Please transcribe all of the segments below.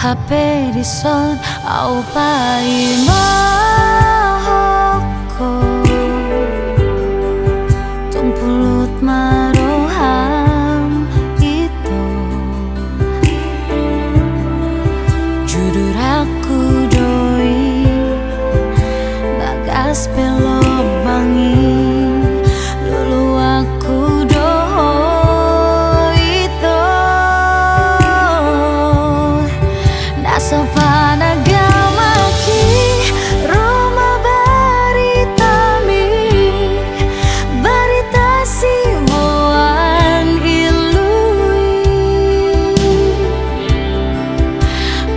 hape di son au pai mahoko tung pulut maroham itu judul aku doi bagas pelok bangi lulu aku doh itu nasofana gamaki Roma baritami baritasi moan ilui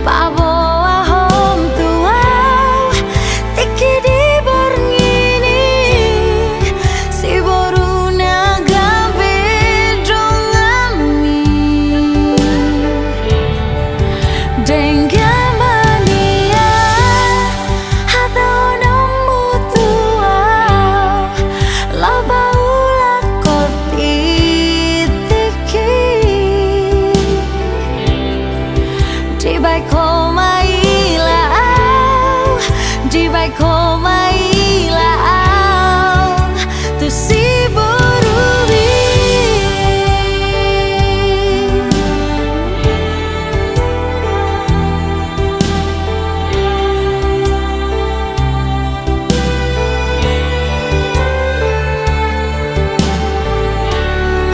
paboa hom tuau tiki di borngini si boruna gambe dongami dengamania hata nomu tuau labaula koti tiki di bai koma ilau di bai koma ilau tu si borubi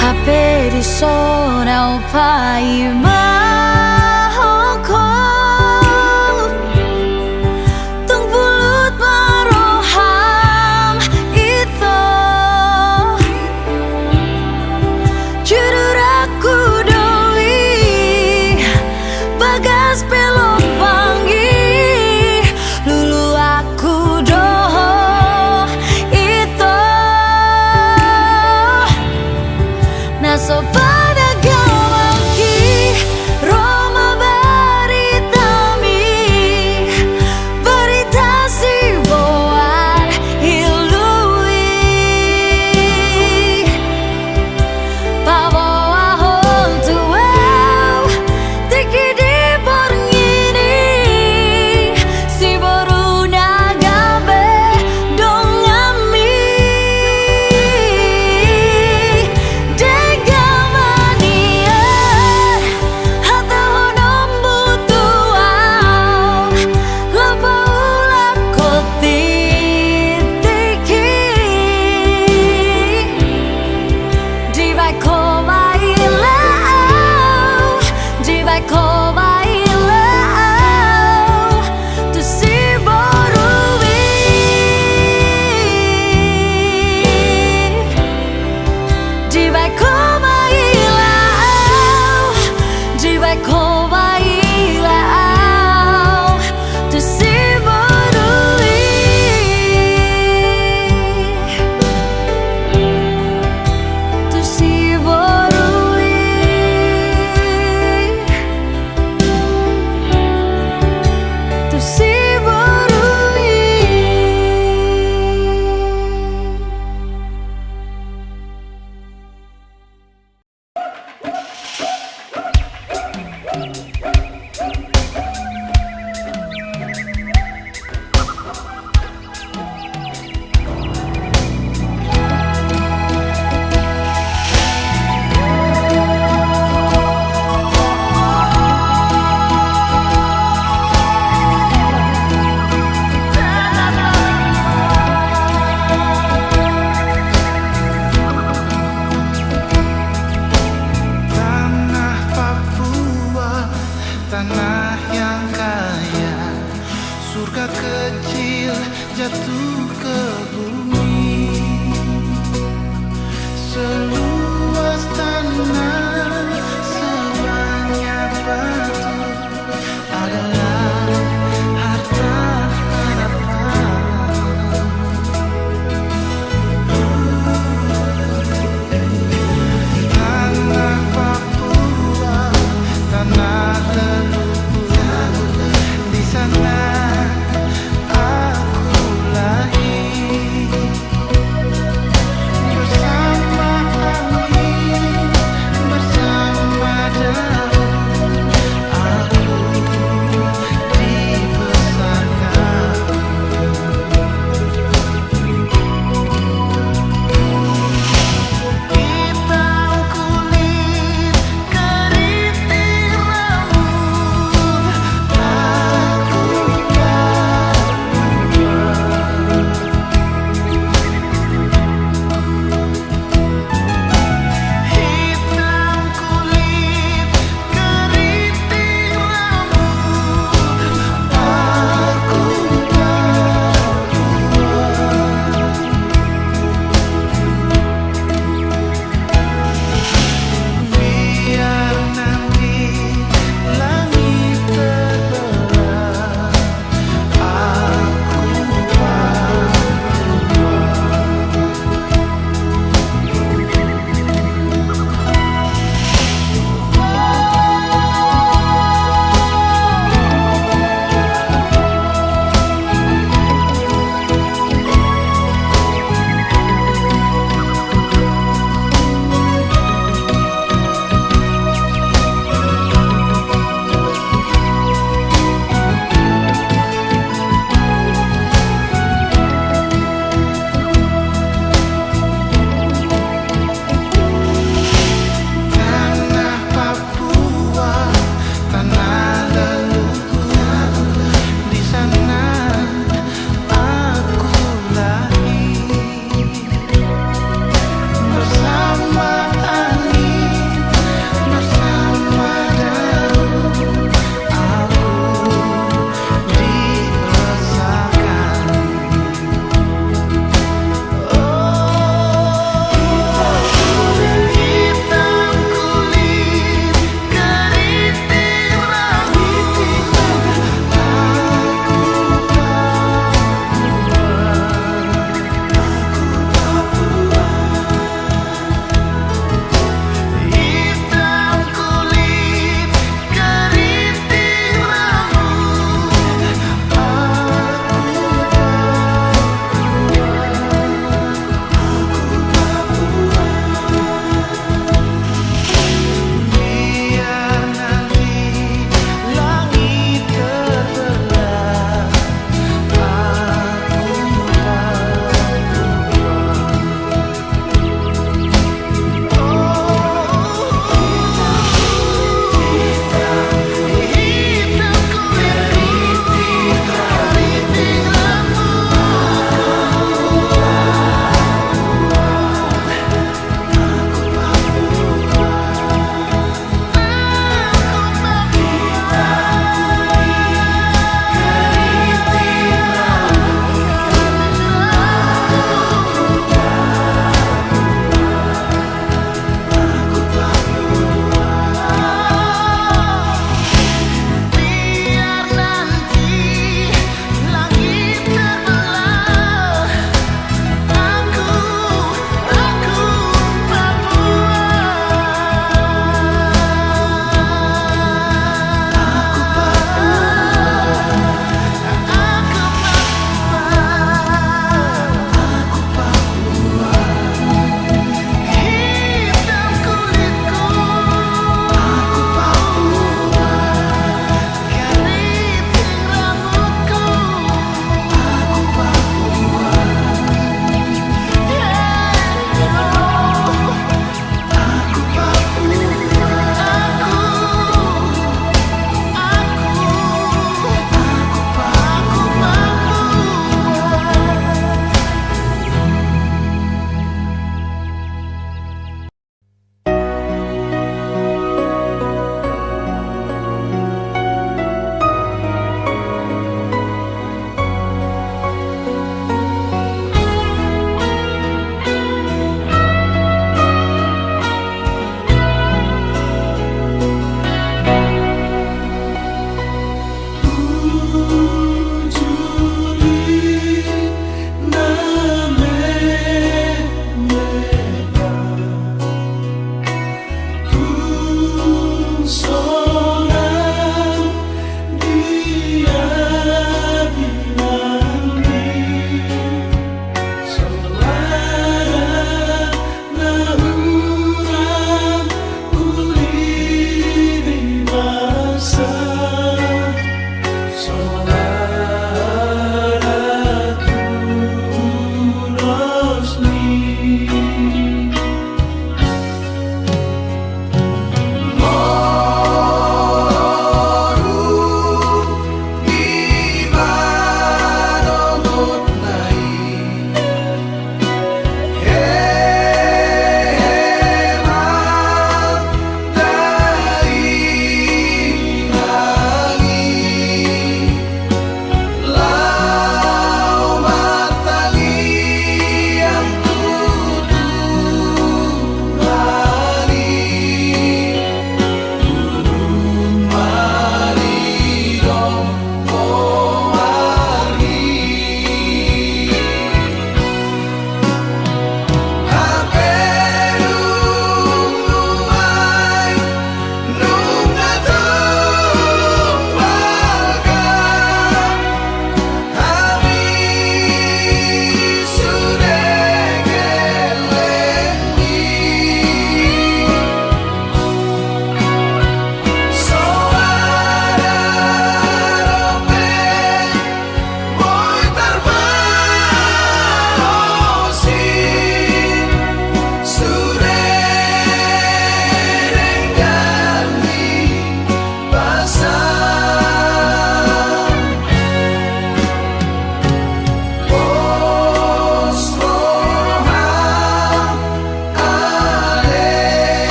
hape di sona upai mahoko tung pulut maroham itu judul aku doi bagas pelok bangi lulu aku doh itu nasofana gamaki Roma baritami baritasi boan ilui paboa hom tuau tiki di borngini si boruna gambe dongami dengamania hata honommu tuau labaula koti tiki di bai koma ilau di bai koma ilau tu si borubi di bai koma ilau di bai koma ilau tu si borubi tu si borubi tu si borubi Tanah Papua, tanah yang kaya, surga kecil jatuh ke bumi. Seluas tanah, sebanyak batu adalah harta harapan. Tanah Papua, tanah leluhur, di sana aku lahir.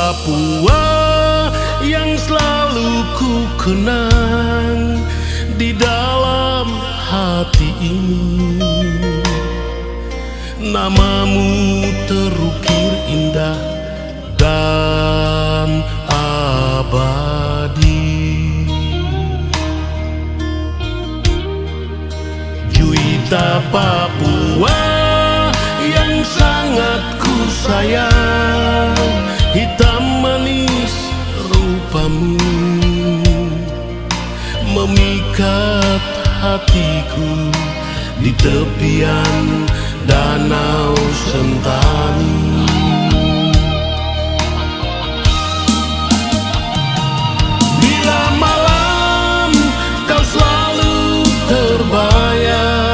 Papua yang selalu ku kenang di dalam hati ini. Namamu terukir indah dan abadi. Juita Papua yang sangat ku sayang, hitam manis rupamu memikat hatiku di tepian Danau Sentani. Bila malam kau selalu terbayang,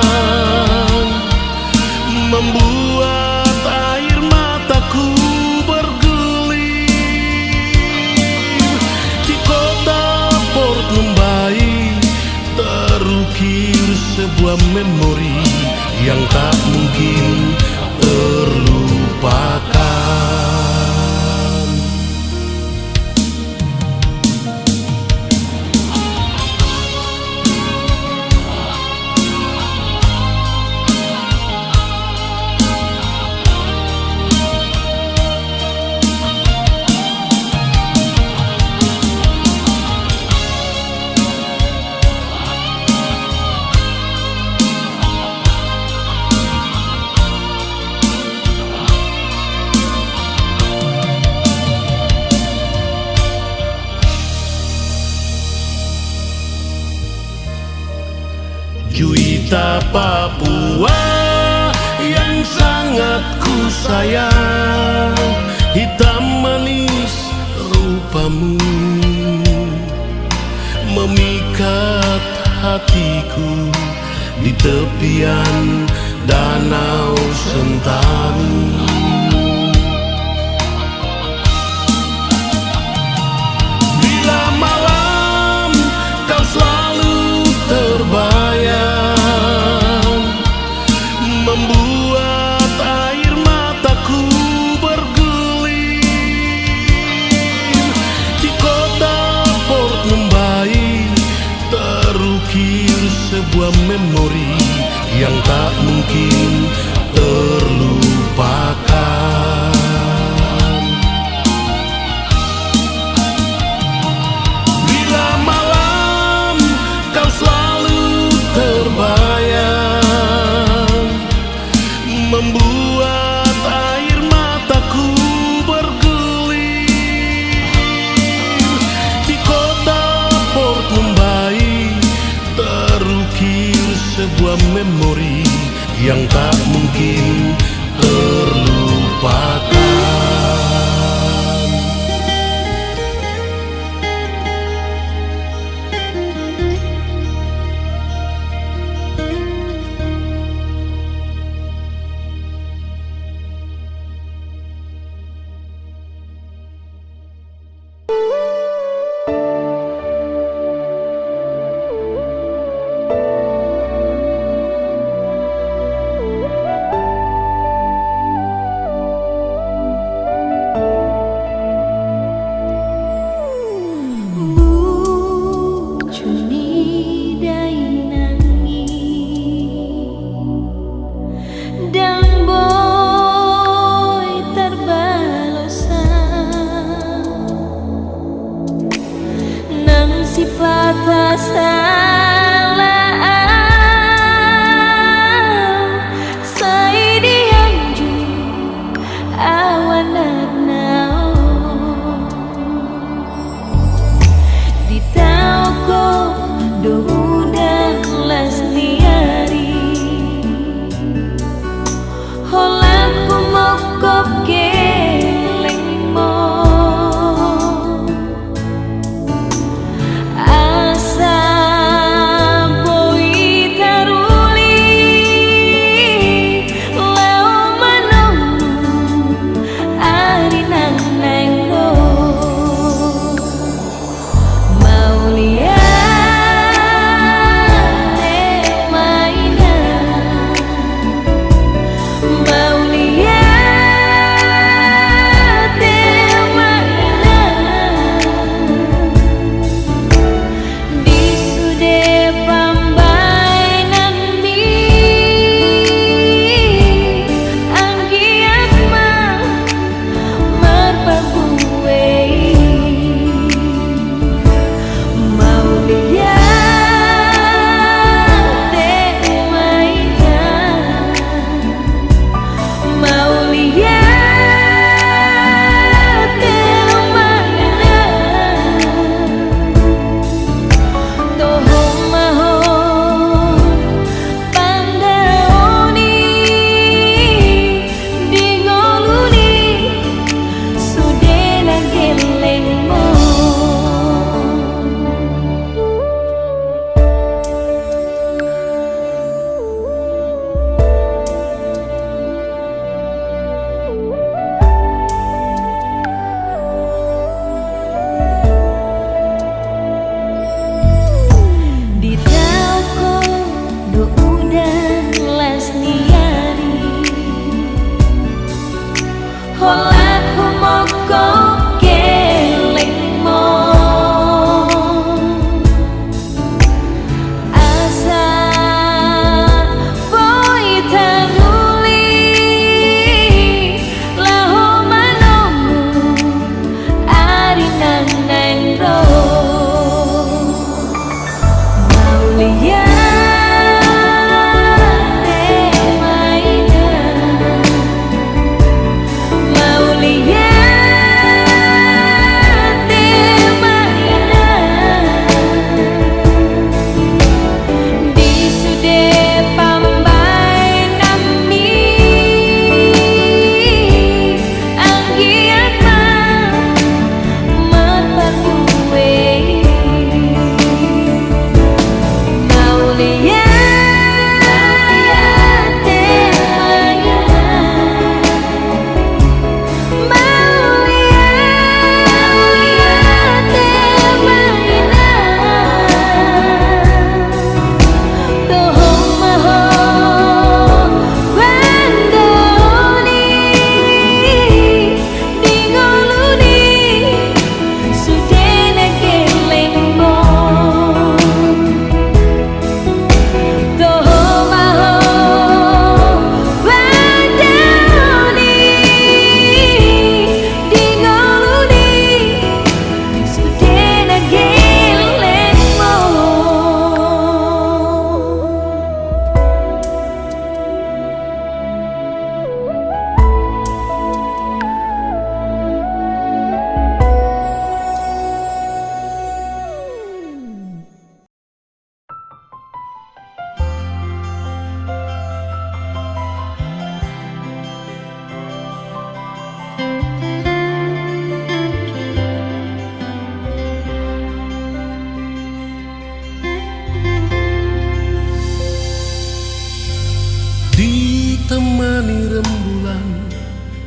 membuat air mataku bergulir. Di kota Port Numbai terukir sebuah memori yang tak mungkin terlupakan. Juita Papua yang sangat ku sayang, hitam manis rupamu memikat hatiku di tepian Danau Sentani. Bila malam kau selalu terbayang, membuat air mataku bergulir. Di kota Port Numbai terukir sebuah memori yang tak mungkin terlupakan. Bila malam kau selalu terbayang, membuat air mataku bergulir. Di kota Port Numbai terukir sebuah memori yang tak mungkin terlupakan.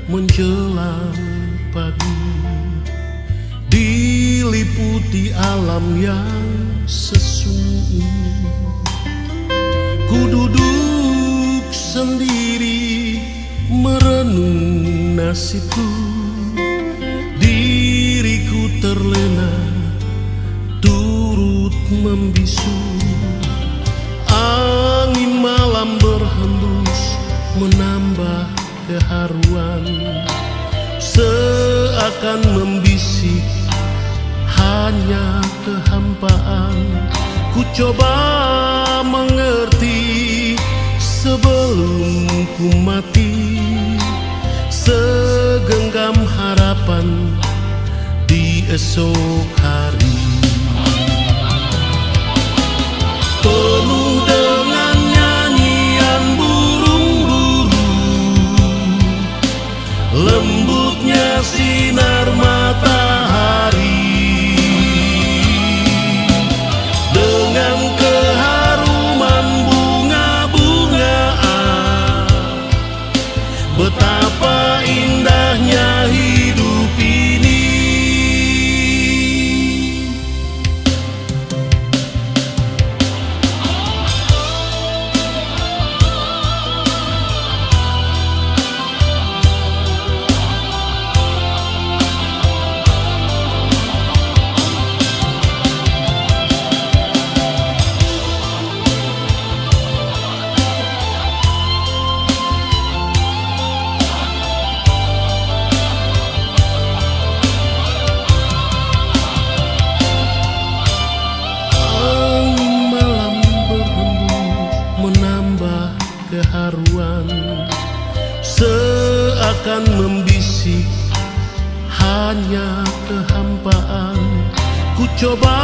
menjelang pagi, diliputi alam yang sesungguhnya. Ku duduk sendiri merenung nasibku, diriku terlena turut membisu. Angin malam berhembus menambah keharuan, seakan membisik hanya kehampaan. Ku coba mengerti sebelum ku mati, segenggam harapan di esok hari. Penuh dengan nyanyian burung-burung, lembutnya sinar matahari, dengan keharuman bunga-bungaan. Betapa indahnya hidup ini. Keharuan seakan membisik hanya kehampaan. Ku coba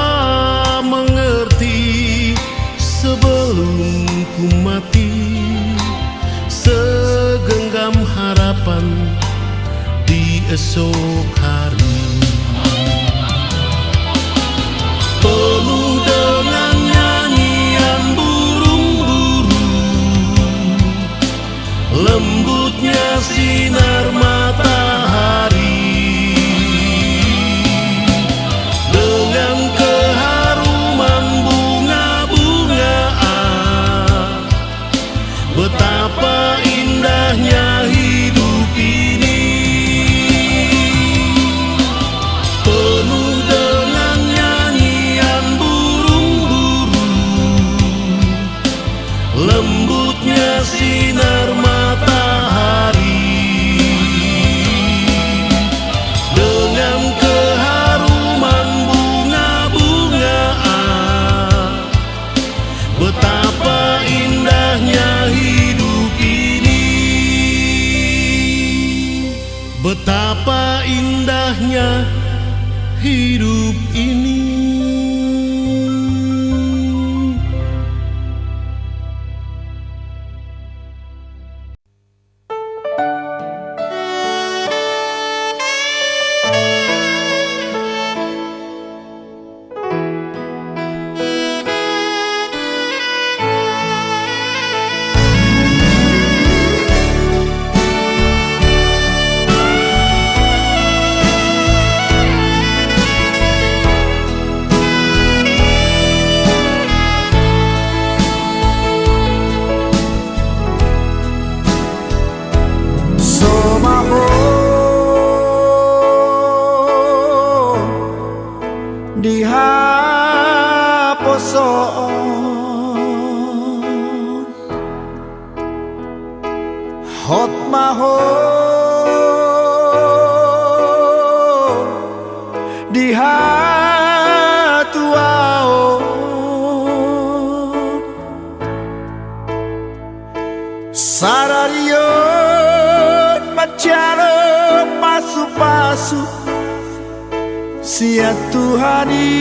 mengerti sebelum ku mati, segenggam harapan di esok hari. Penuh dengan nyanyian lembutnya sinar matahari, dengan keharuman bunga-bungaan. Betapa indahnya hidup ini. Penuh dengan nyanyian burung-burung, lembutnya sinar matahari, dengan keharuman bunga-bungaan. Betapa indahnya hidup ini. Betapa indahnya hidup ini. Hot maho dihatuao sararion macaro pasu-pasu sia Tuhani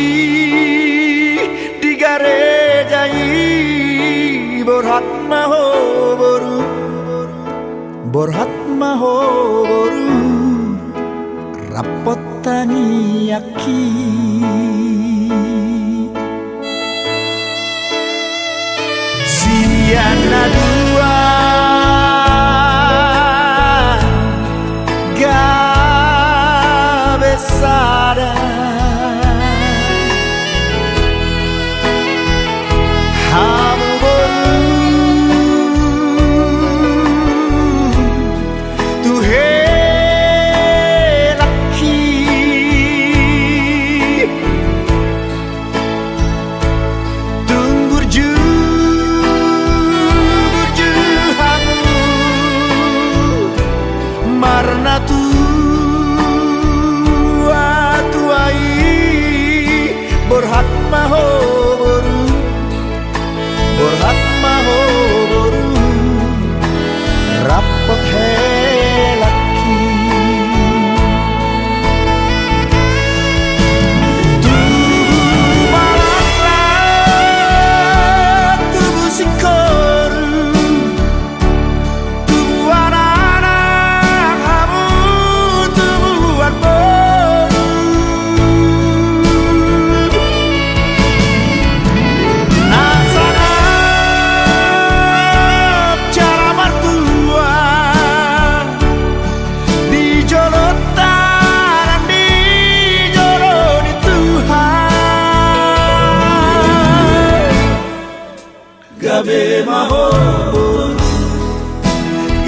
di garejai borhat maho boru borhat maho boru rapot tani aki siana dua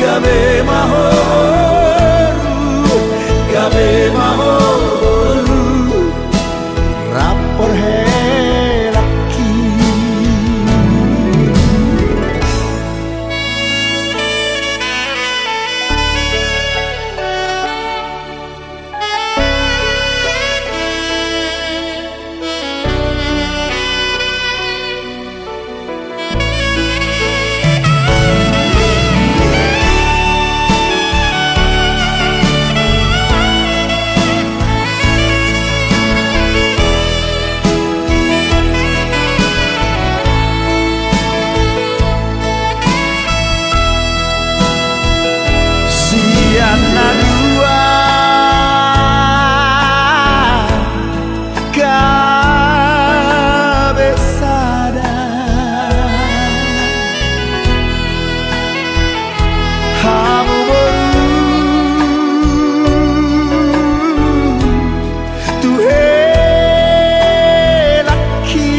gabe mahoru, gabe mahoru, rapor helaki. Siana dua cabezada, hamu baru tuhe laki,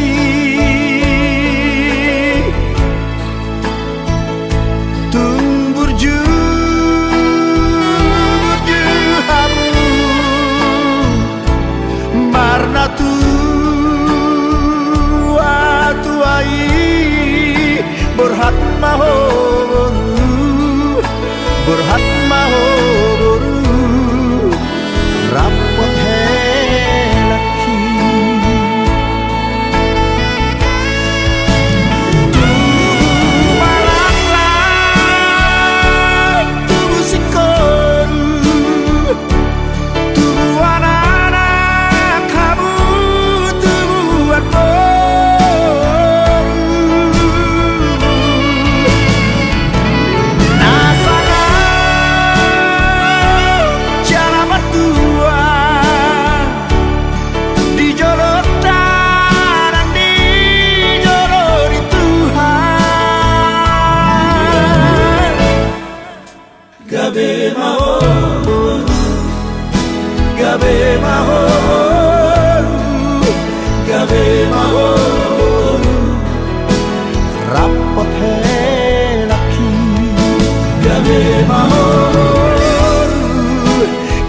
tumbur marna tua tuai berhat mahoru, berhat mahoru, rapot helaki. Tubuh malaklah, tubuh sikoru, tubuh anak kamu, tubuh aku. Gabe mahoru, gabe mahoru, gabe mahoru, rapot helaki. Gabe mahoru,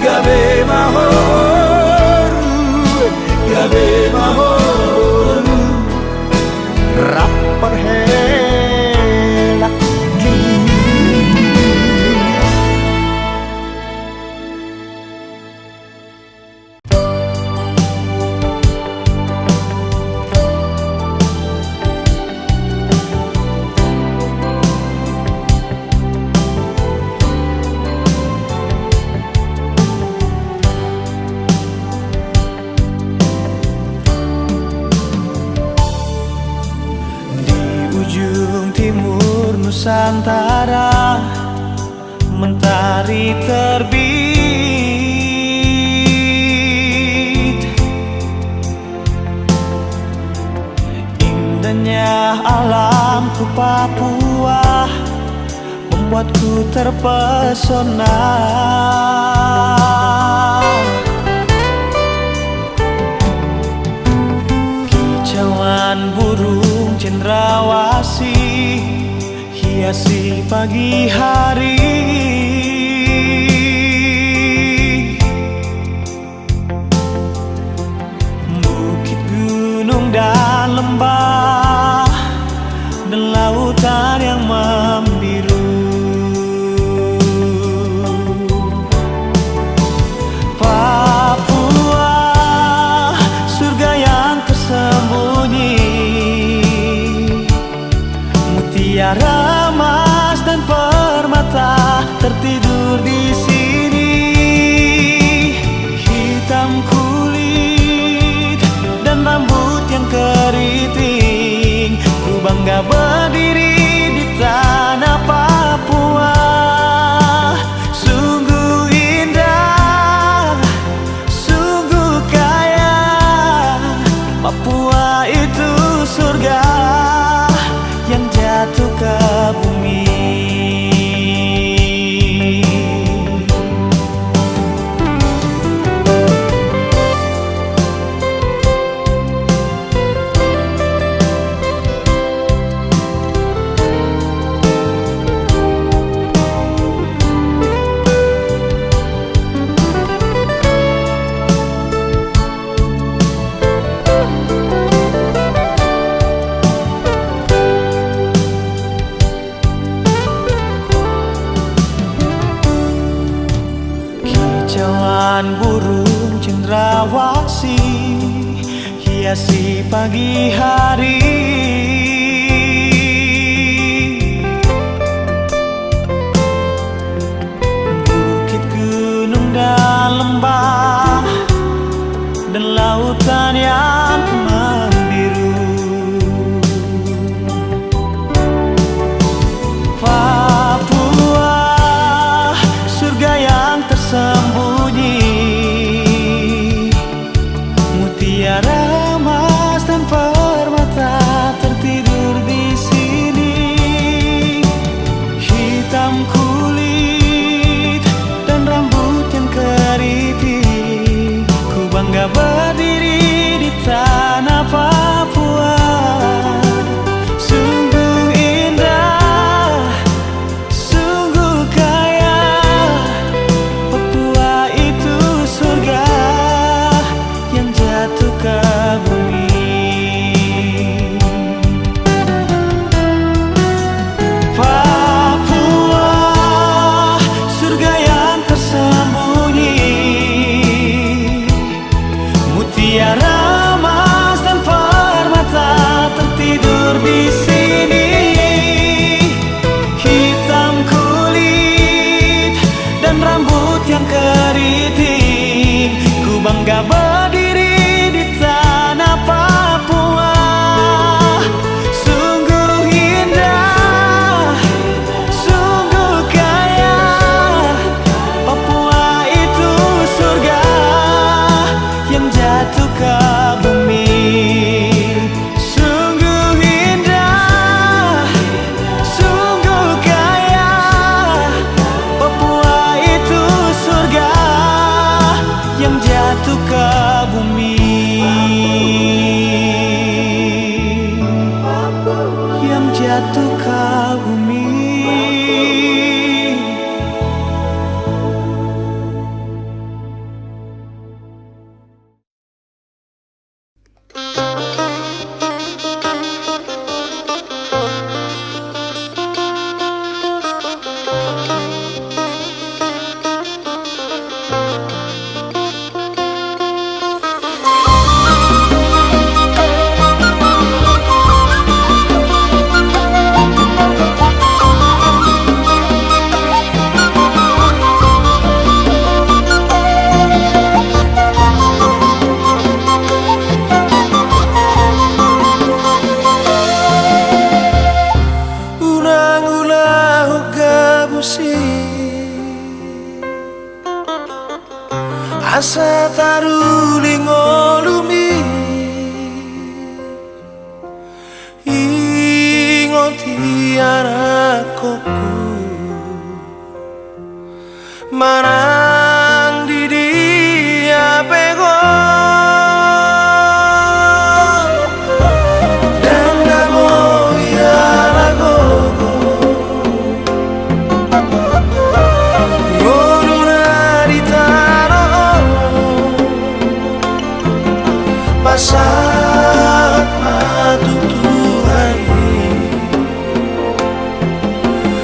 gabe mahoru, gabe mahoru, rapot helaki. Ujung timur Nusantara, mentari terbit. Indahnya alamku Papua membuatku terpesona. Kicauan burung cendrawasih hiasi pagi hari. Bukit, gunung, dan lembah, dan lautan yang membiru. Papua, surga yang tersembunyi, mutiara emas dan permata Ribuan burung cendrawasih hiasi pagi hari. Bukit, gunung dan lembah, dan lautan yang membiru. Papua, surga yang tersembunyi, mutiara emas dan permata tertidur di sini. Hitam kulit dan rambut yang keriting, ku bangga berdiri di tanah Papua. Sungguh indah, sungguh kaya, Papua itu surga yang jatuh ke bumi. Papua, surga yang tersembunyi, mutiara emas dan permata tertidur di sini. Hitam kulit dan rambut yang keriting, ku bangga berdiri di tanah Papua. Sungguh indah, sungguh kaya, Papua itu surga yang jatuh ke bumi. Sungguh indah, sungguh kaya, Papua itu surga yang jatuh ke bumi. Yang jatuh ke bumi. Unang-ulah gabusi asa taruli ngolumi, ingoti arakoku marang di dia pego. Dan kamu ya lagogo pasat matutuhan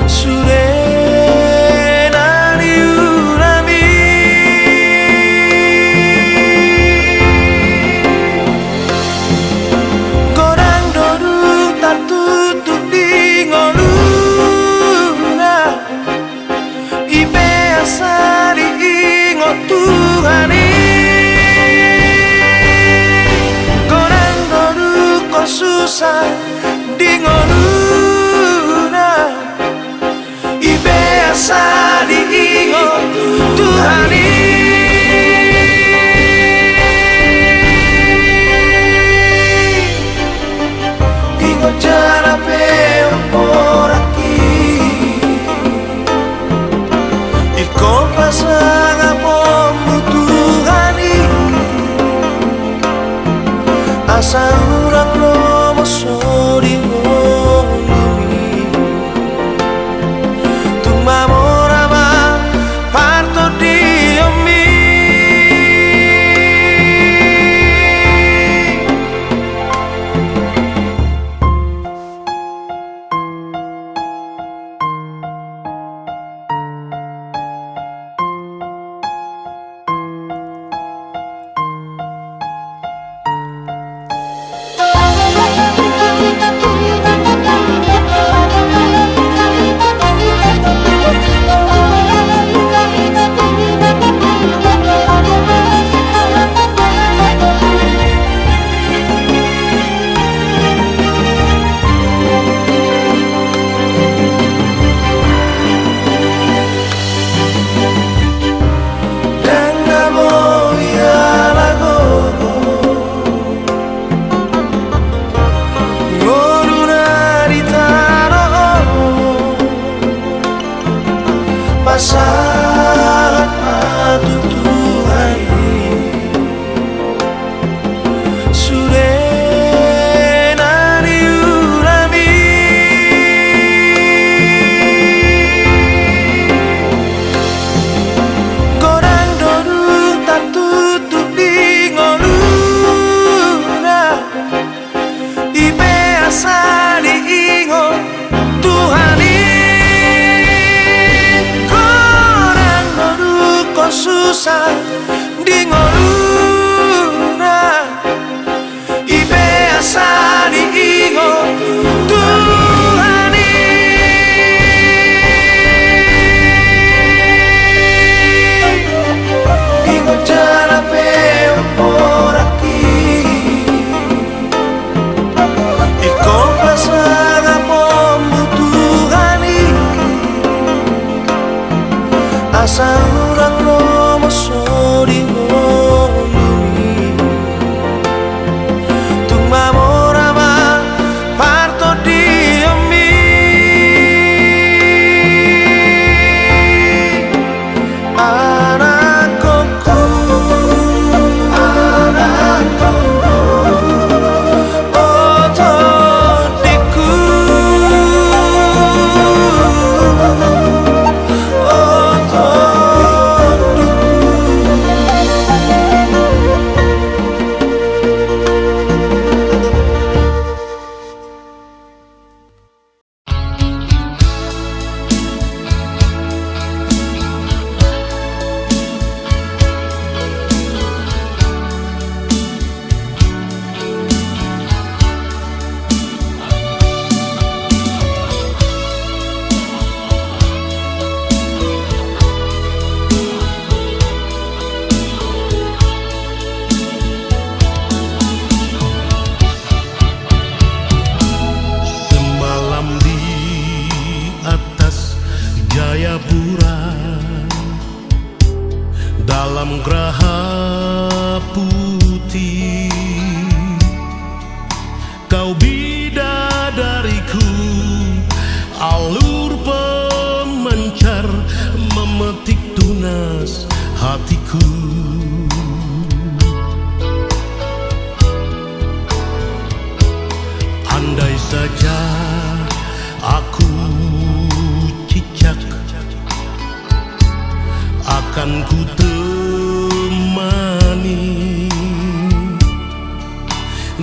surena liurami. Godang doduk tertutup di ngoluna, ipe asari ingot Tuhani. Susah di ngoluna, ibe asa diingot Tuhani. Ingot jara peoraki, iko pasang apomu Tuhani. Asa urang lomo sori ngolumi, tumamorama parto diomi. saat patut Tuhan sudah nari ulami gorang dodu tak tutup di ngoluna ibe asa di ingo Tuhan susah di ngoluna ibe asa di ingo Tuhan ingo cara pe oporaki iko pasaga pembutuhani asa urang lomo sori ngolumi tung mamorama parto diomi anakku otodiku dalam geraha putih kau bidadariku alur pemancar memetik tunas hatiku andai saja aku cicak akan ku temani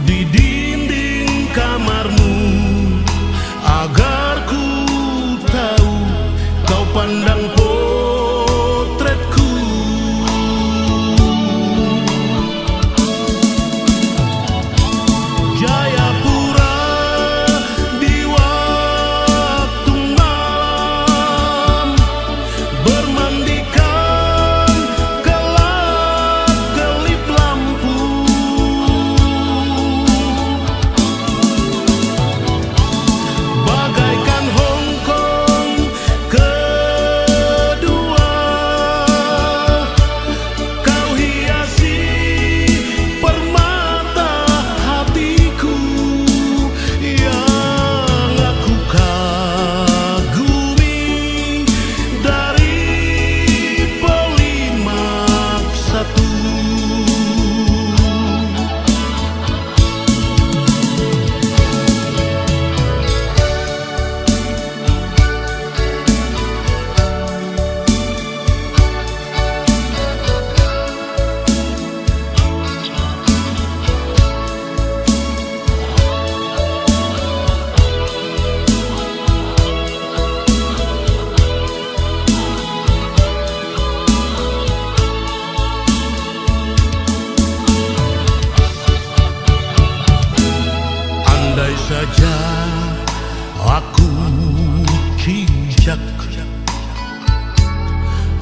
di dinding kamarmu agar ku tahu kau pandang potretku Jayapura di waktu malam bermandikan kelap-kelip lampu bagaikan Hongkong kedua kau hiasi permata hatiku yang aku kagumi dari Polimak 1. Andai saja aku cicak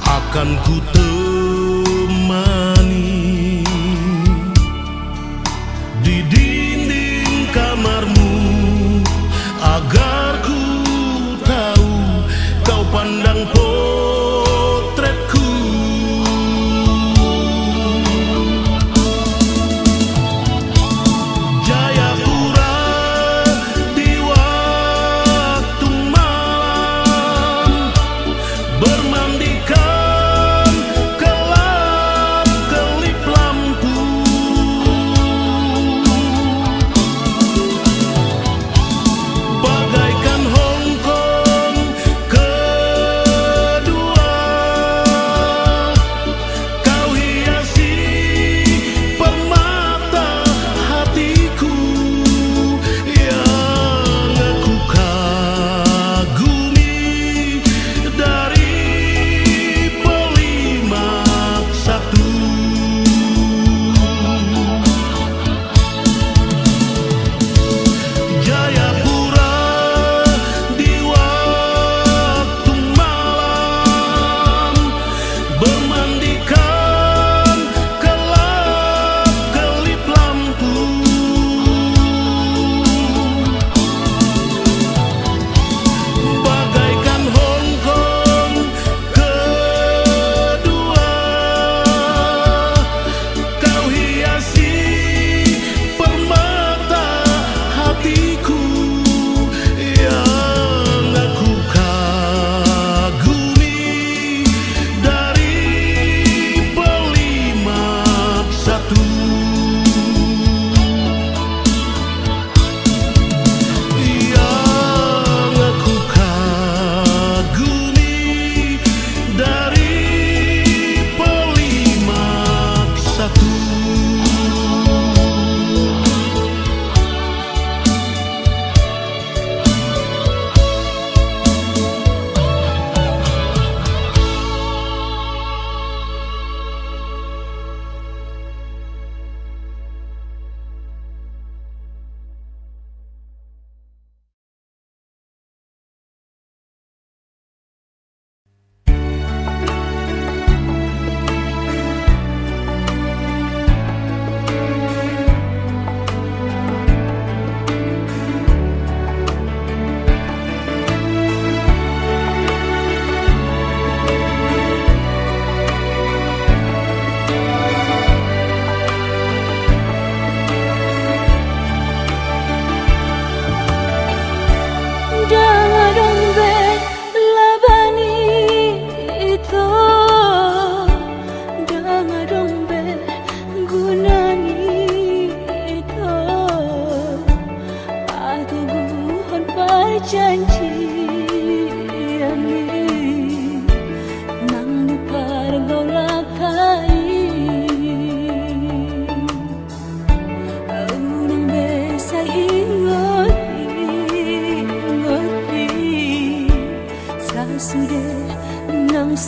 akan ku temani di dinding kamarmu agar ku tahu kau pandang potretku Jayapura di waktu malam bermandi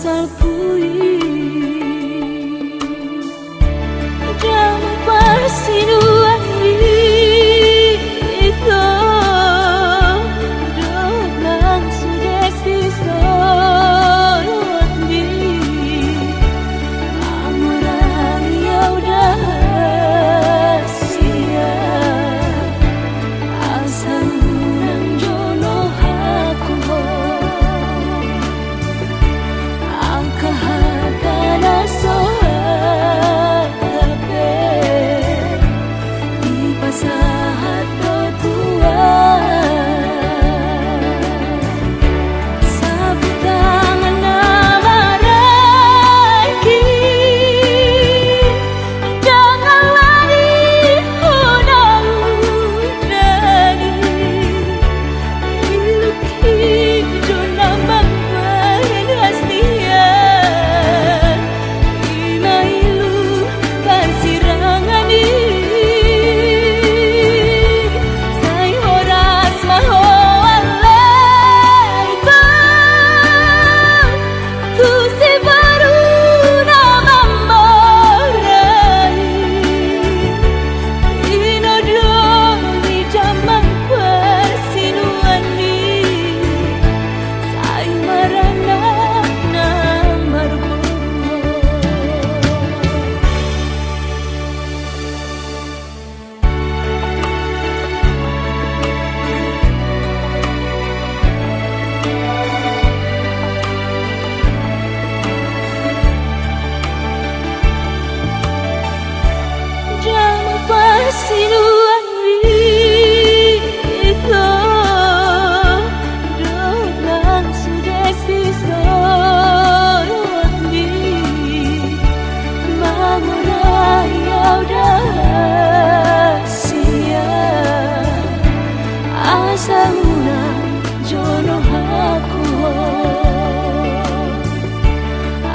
salpui Jamu persinuan itu Dengan sudah sisaan di Amuran ya udah sia Asal nang jono aku Angkahakana sohat tape Di pasahat do tua Sabut tangan namaraki Jangan lagi honang-honangi Iluki jona mangwan hastia Inailu parsirangani Say horas mahoalaita Tu si baru nama morai Inodong di jamang persinuani Say marana namar Jamu persinuan itu Dengan sudah sisaan di Manguraya udah sia Asa unang jono aku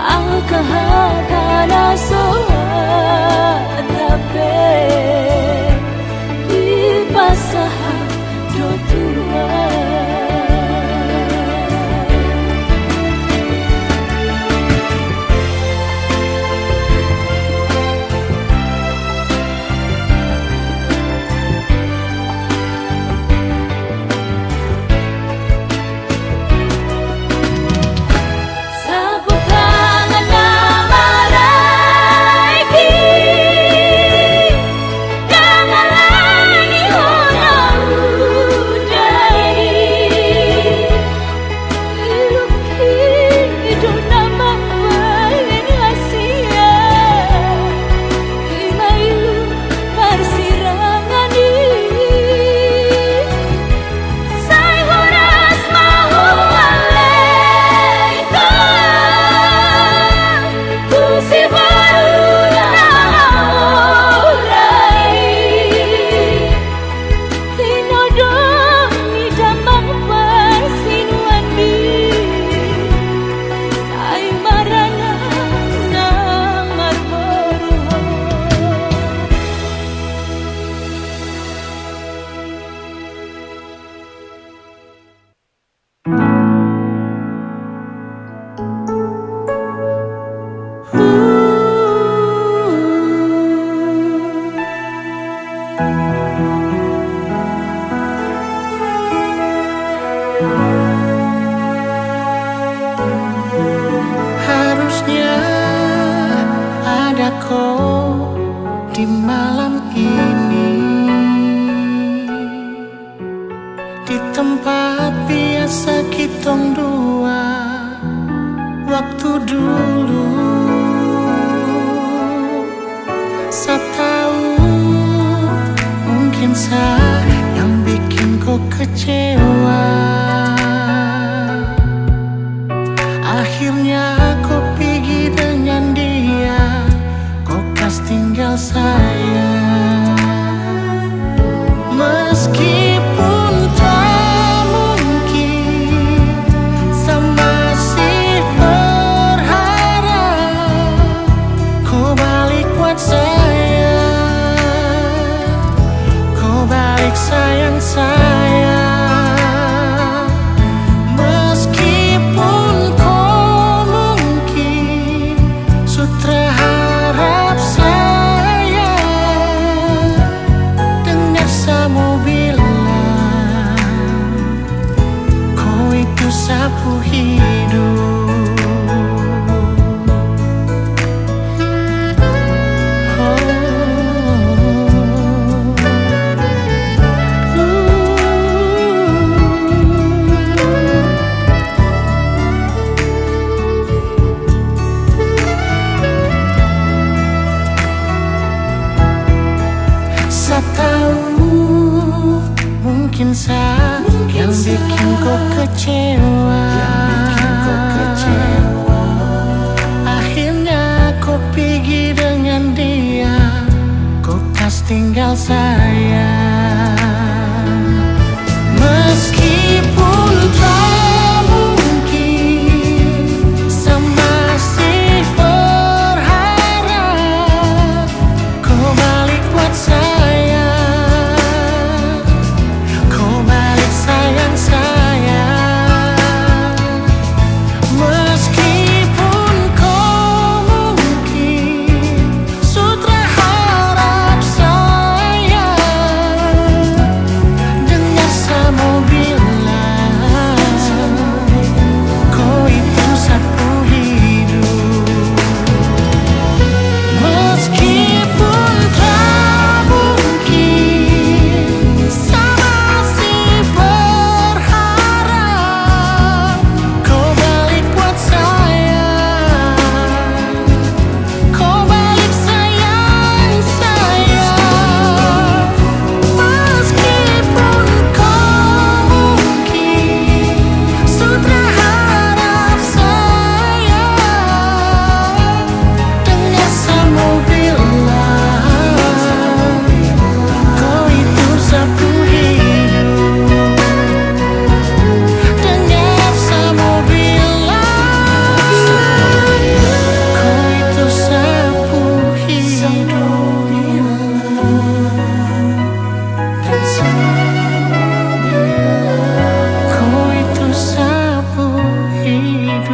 Angkahakana sohat tape Di pasahat do tua Sabut tangan namaraki Jangan lagi honang-honangi Iluki jona mangwan hasia Inailu parsirangani Say horas mahoalaita Tu si baru nama morai Tinodong di jamang persinuan di Say marana namar boruh Harusnya ada kau di malam ini Di tempat biasa kitong dua Waktu dulu Sa tahu mungkin yang bikin kau kecewa Akhirnya kau pergi dengan dia Kau kas tinggal saya Meskipun tak mungkin Saya masih berharap Kau balik buat saya Kau balik sayang saya kau kecewa, akhirnya kau pergi dengan dia, kau kas tinggal saya. Meskipun tak mungkin, saya masih berharap kau balik buat saya, kau balik sayang saya. Meskipun kau mungkin sudah harap saya, dengar saya bilang kau itu sapu hidup. Meskipun tak mungkin, saya masih berharap kau balik buat saya, kau balik sayang saya. Meskipun kau mungkin sudah harap saya, dengar saya bilang kau itu sapu hidup. Dengar saya bilang kau itu sapu hidup. Kau itu sapu hidup.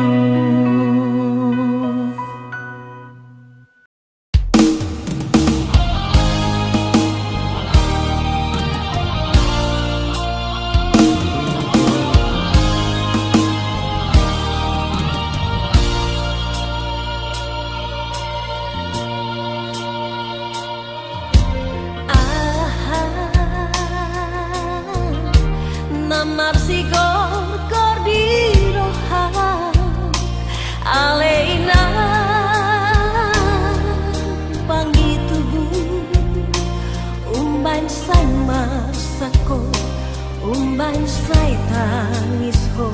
Mamar si kor di rohan Aleina Pangi tubuh Umban say masako Umban say tangis ho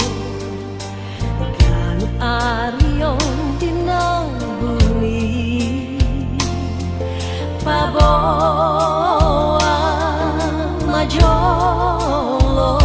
Ganu arion dinang bumi Paboa majolo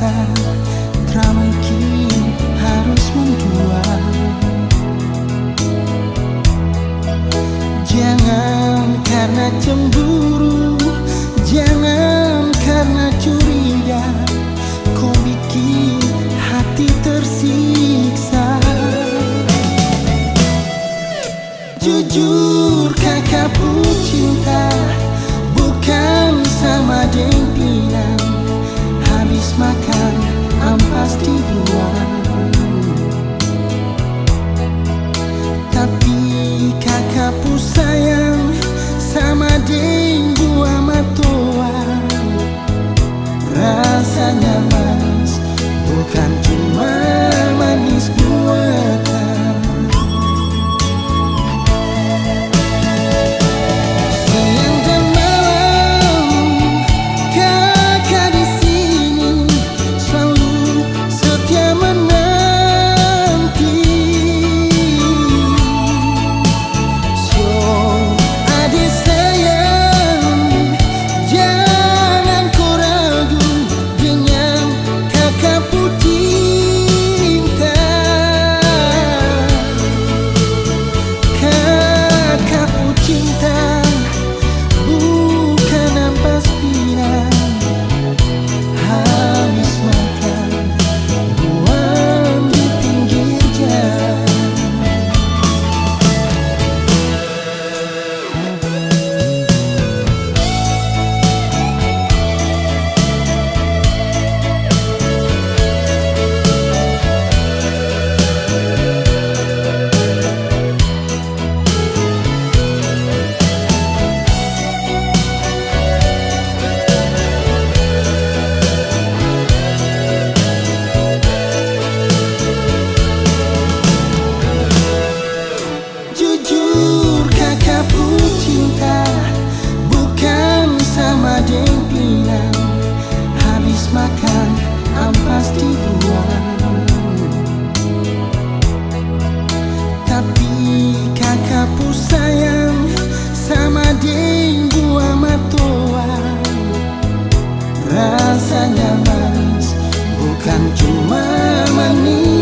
sadar tak mungkin harus mendua. Jangan karena cemburu, jangan karena curiga, kau bikin hati tersiksa. Jujur kakak cinta bukan sama deng bilang, habis makan ampas dibuang. Tapi kakak sayang sama deng buah matoa, rasanya manis bukan cuma manis buatan. Siang dan malam kakak di sini selalu setia menanti. So adik sayang, jangan kau ragu dengan kakak cinta. Kakak cinta bukan ampas pinang, habis makan buang di pinggir jalan. Jujur kakak cinta bukan sama deng pinang, habis makan ampas dibuang. Tapi kakak sayang sama deng buah matoa, rasanya manis bukan cuma manis